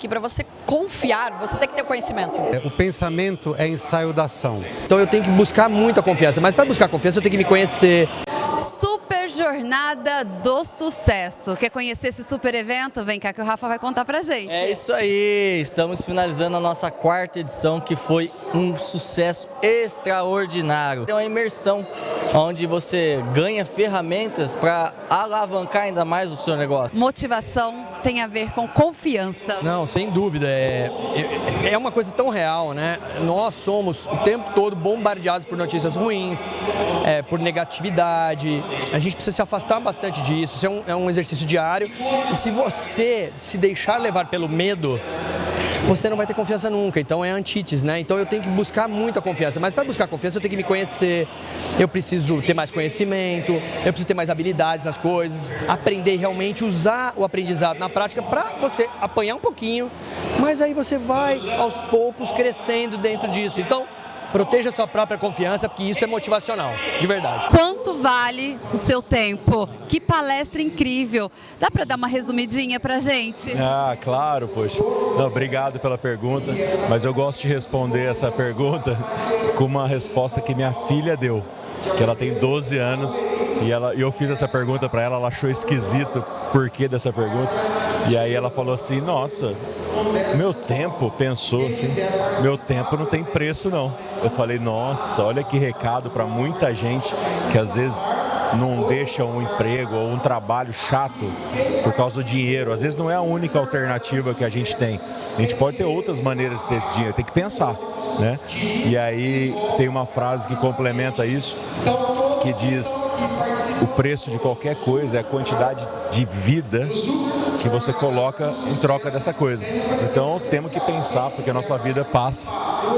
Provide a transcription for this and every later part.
Que para você confiar, você tem que ter conhecimento. O pensamento é ensaio da ação. Então eu tenho que buscar muita confiança, mas para buscar confiança eu tenho que me conhecer. Super Jornada do Sucesso. Quer conhecer esse super evento? Vem cá que o Rafa vai contar pra gente. É isso aí, estamos finalizando a nossa 4ª edição, que foi um sucesso extraordinário. É uma imersão onde você ganha ferramentas para alavancar ainda mais o seu negócio. Motivação tem a ver com confiança. Não, sem dúvida, é uma coisa tão real, né? Nós somos o tempo todo bombardeados por notícias ruins, por negatividade. A gente precisa se afastar bastante disso, isso é um exercício diário. E se você se deixar levar pelo medo, você não vai ter confiança nunca, então é antítese, né? Então eu tenho que buscar muita confiança, mas para buscar confiança eu tenho que me conhecer, eu preciso ter mais conhecimento, eu preciso ter mais habilidades nas coisas, aprender realmente, usar o aprendizado na prática para você apanhar um pouquinho, mas aí você vai aos poucos crescendo dentro disso. Então, proteja sua própria confiança, porque isso é motivacional, de verdade. Quanto vale o seu tempo? Que palestra incrível! Dá para dar uma resumidinha pra gente? Ah, claro, poxa. Não, obrigado pela pergunta, mas eu gosto de responder essa pergunta com uma resposta que minha filha deu, que ela tem 12 anos e eu fiz essa pergunta para ela, ela achou esquisito o porquê dessa pergunta, e aí ela falou assim, nossa, meu tempo, pensou assim, meu tempo não tem preço não. Eu falei, nossa, olha que recado para muita gente que às vezes não deixa um emprego ou um trabalho chato por causa do dinheiro. Às vezes não é a única alternativa que a gente tem. A gente pode ter outras maneiras de ter esse dinheiro, tem que pensar, né? E aí tem uma frase que complementa isso, que diz, o preço de qualquer coisa é a quantidade de vida que você coloca em troca dessa coisa. Então temos que pensar, porque a nossa vida passa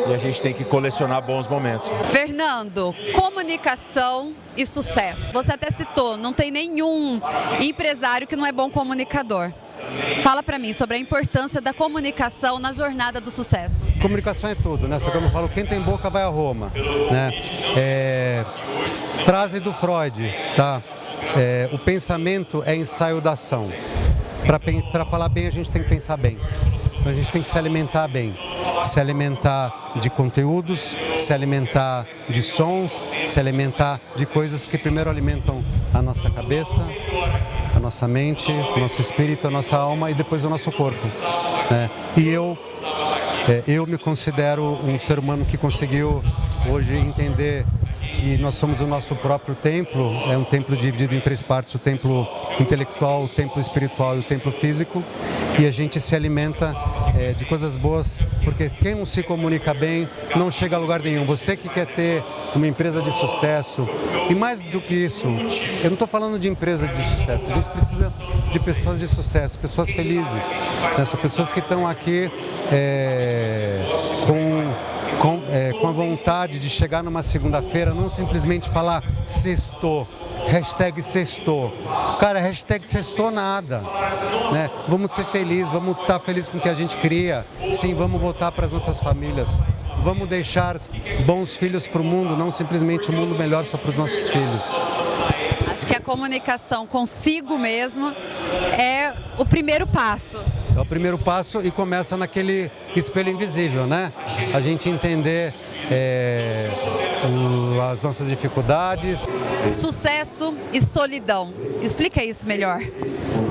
e a gente tem que colecionar bons momentos. Fernando, comunicação e sucesso. Você até citou, não tem nenhum empresário que não é bom comunicador. Fala pra mim sobre a importância da comunicação na jornada do sucesso. Comunicação é tudo, né? Só que eu não falo, quem tem boca vai a Roma, né? Frase do Freud, tá? O pensamento é ensaio da ação. Para falar bem, a gente tem que pensar bem. Então a gente tem que se alimentar bem. Se alimentar de conteúdos, se alimentar de sons, se alimentar de coisas que primeiro alimentam a nossa cabeça, a nossa mente, o nosso espírito, a nossa alma e depois o nosso corpo, né? E eu me considero um ser humano que conseguiu hoje entender que nós somos o nosso próprio templo, é um templo dividido em 3 partes, o templo intelectual, o templo espiritual e o templo físico, e a gente se alimenta de coisas boas, porque quem não se comunica bem não chega a lugar nenhum. Você que quer ter uma empresa de sucesso, e mais do que isso, eu não estou falando de empresa de sucesso, a gente precisa de pessoas de sucesso, pessoas felizes, né? São pessoas que estão aqui com a vontade de chegar numa segunda-feira, não simplesmente falar sextou, hashtag sextou. Cara, hashtag sextou nada, né? Vamos ser felizes, vamos estar felizes com o que a gente cria. Sim, vamos voltar para as nossas famílias. Vamos deixar bons filhos para o mundo, não simplesmente um mundo melhor só para os nossos filhos. Acho que a comunicação consigo mesmo é o primeiro passo. É o primeiro passo e começa naquele espelho invisível, né? A gente entender as nossas dificuldades. Sucesso e solidão. Explica isso melhor.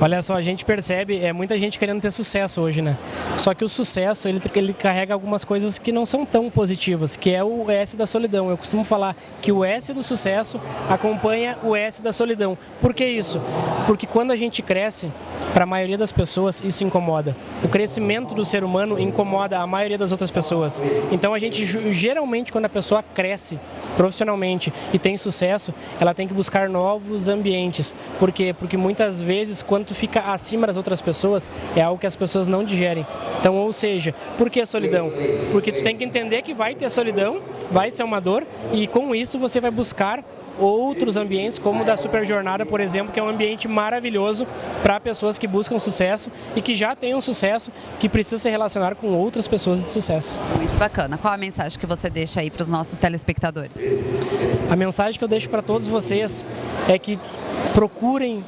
Olha só, a gente percebe, muita gente querendo ter sucesso hoje, né? Só que o sucesso, ele carrega algumas coisas que não são tão positivas, que é o S da solidão. Eu costumo falar que o S do sucesso acompanha o S da solidão. Por que isso? Porque quando a gente cresce, para a maioria das pessoas, isso incomoda. O crescimento do ser humano incomoda a maioria das outras pessoas. Então a gente, geralmente, quando a pessoa cresce profissionalmente e tem sucesso, ela tem que buscar novos ambientes. Por quê? Porque muitas vezes, quando tu fica acima das outras pessoas, é algo que as pessoas não digerem. Então, ou seja, por que solidão? Porque tu tem que entender que vai ter solidão, vai ser uma dor, e com isso você vai buscar outros ambientes, como o da Super Jornada, por exemplo, que é um ambiente maravilhoso para pessoas que buscam sucesso e que já têm um sucesso, que precisa se relacionar com outras pessoas de sucesso. Muito bacana. Qual a mensagem que você deixa aí para os nossos telespectadores? A mensagem que eu deixo para todos vocês é que procurem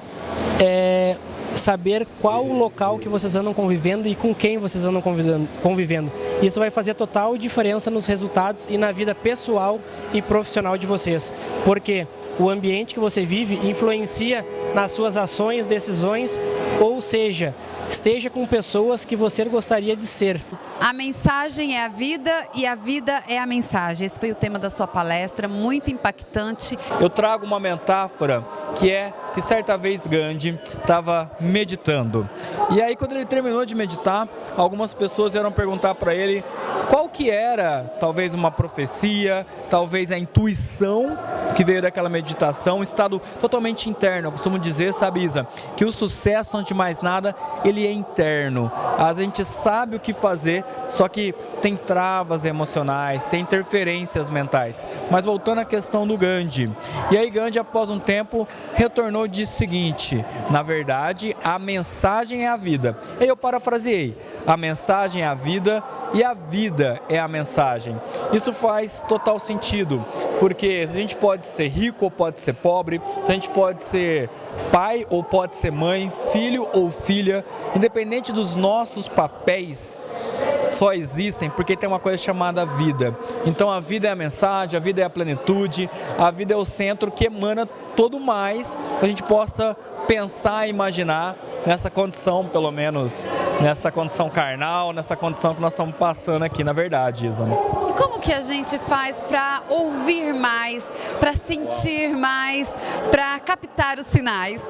saber qual o local que vocês andam convivendo e com quem vocês andam convivendo. Isso vai fazer total diferença nos resultados e na vida pessoal e profissional de vocês, porque o ambiente que você vive influencia nas suas ações, decisões, ou seja, esteja com pessoas que você gostaria de ser. A mensagem é a vida e a vida é a mensagem. Esse foi o tema da sua palestra, muito impactante. Eu trago uma metáfora que certa vez Gandhi estava meditando. E aí quando ele terminou de meditar, algumas pessoas vieram perguntar para ele qual que era, talvez uma profecia, talvez a intuição que veio daquela meditação, um estado totalmente interno. Eu costumo dizer, sabe, Isa, que o sucesso, antes de mais nada, ele é interno. A gente sabe o que fazer, só que tem travas emocionais, tem interferências mentais. Mas voltando à questão do Gandhi. E aí Gandhi, após um tempo, retornou e disse o seguinte: na verdade, a mensagem é a vida. E aí eu parafraseei: a mensagem é a vida e a vida é a mensagem. Isso faz total sentido, porque a gente pode ser rico ou pode ser pobre, a gente pode ser pai ou pode ser mãe, filho ou filha, independente dos nossos papéis, só existem porque tem uma coisa chamada vida. Então a vida é a mensagem, a vida é a plenitude, a vida é o centro que emana todo mais que a gente possa pensar e imaginar nessa condição, pelo menos nessa condição carnal, nessa condição que nós estamos passando aqui, na verdade, Isa. E como que a gente faz para ouvir mais, para sentir mais, para captar os sinais?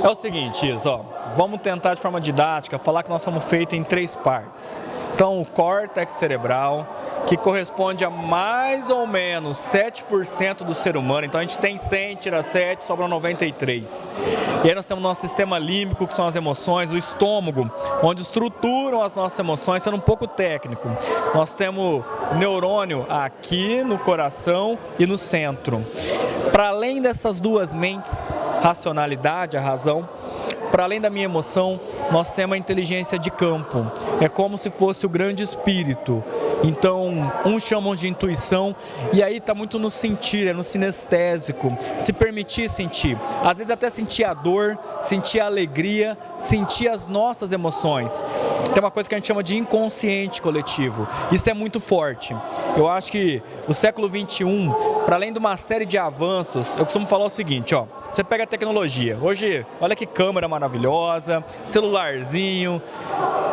É o seguinte, Isa, vamos tentar de forma didática falar que nós somos feitos em 3 partes. Então, o córtex cerebral, que corresponde a mais ou menos 7% do ser humano. Então a gente tem 100, tira 7, sobra 93. E aí nós temos o nosso sistema límbico, que são as emoções, o estômago, onde estruturam as nossas emoções, sendo um pouco técnico. Nós temos neurônio aqui no coração e no centro. Para além dessas duas mentes, racionalidade, a razão, para além da minha emoção, nós temos a inteligência de campo. É como se fosse o grande espírito. Então, uns chamam de intuição, e aí está muito no sentir, é no sinestésico, se permitir sentir. Às vezes até sentir a dor, sentir a alegria, sentir as nossas emoções. Tem uma coisa que a gente chama de inconsciente coletivo. Isso é muito forte. Eu acho que o século XXI, para além de uma série de avanços, eu costumo falar o seguinte, ó. Você pega a tecnologia. Hoje, olha que câmera maravilhosa, celularzinho,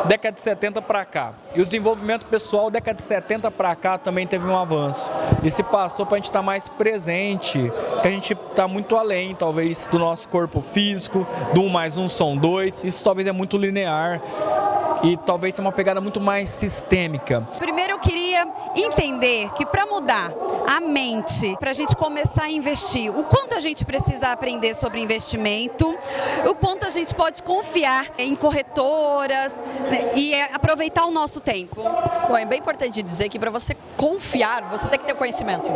década de 70 para cá. E o desenvolvimento pessoal, década de 70 para cá, também teve um avanço. E se passou para a gente estar mais presente, que a gente está muito além, talvez, do nosso corpo físico, do 1 mais 1 são 2. Isso talvez é muito linear e talvez tenha uma pegada muito mais sistêmica. Primeiro eu queria entender que para mudar a mente, para a gente começar a investir, o quanto a gente precisa aprender sobre investimento, o quanto a gente pode confiar em corretoras, né, e aproveitar o nosso tempo. Bom, é bem importante dizer que para você confiar, você tem que ter conhecimento.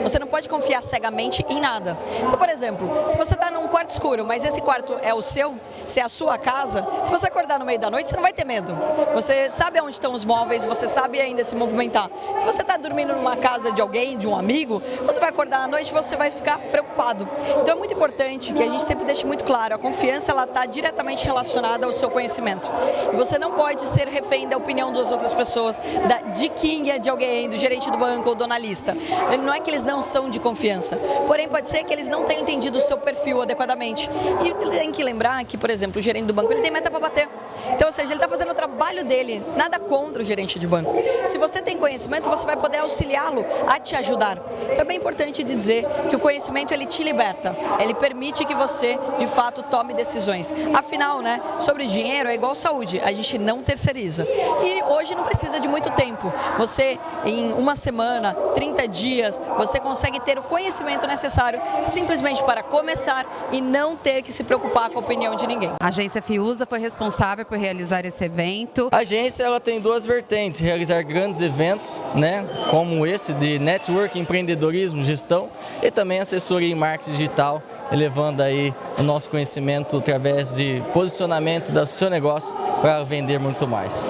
Você não pode confiar cegamente em nada. Então, por exemplo, se você está num quarto escuro, mas esse quarto é o seu, se é a sua casa, se você acordar no meio da noite, você não vai ter medo. Você sabe onde estão os móveis, você sabe ainda se movimentar. Se você está dormindo numa casa de alguém, de um amigo, você vai acordar à noite e você vai ficar preocupado. Então é muito importante que a gente sempre deixe muito claro, a confiança ela está diretamente relacionada ao seu conhecimento. E você não pode ser refém da opinião das outras pessoas, da diquinha de alguém, do gerente do banco ou do analista. Não é que eles não são de confiança, porém pode ser que eles não tenham entendido o seu perfil adequadamente. E tem que lembrar que, por exemplo, o gerente do banco ele tem meta para bater. Então, ou seja, ele está fazendo o trabalho dele, nada contra o gerente de banco. Se você tem conhecimento, você vai poder auxiliá-lo a te ajudar. Então é bem importante dizer que o conhecimento ele te liberta, ele permite que você, de fato, tome decisões. Afinal, né, sobre dinheiro é igual saúde, a gente não terceiriza. E hoje não precisa de muito tempo. Você, em uma semana, 30 dias, você consegue ter o conhecimento necessário simplesmente para começar e não ter que se preocupar com a opinião de ninguém. A agência Fiuza foi responsável por realizar esse evento. A agência ela tem duas vertentes, realizar grandes eventos, né, como esse de network, empreendedorismo, gestão e também assessoria em marketing digital, elevando aí o nosso conhecimento através de posicionamento do seu negócio para vender muito mais.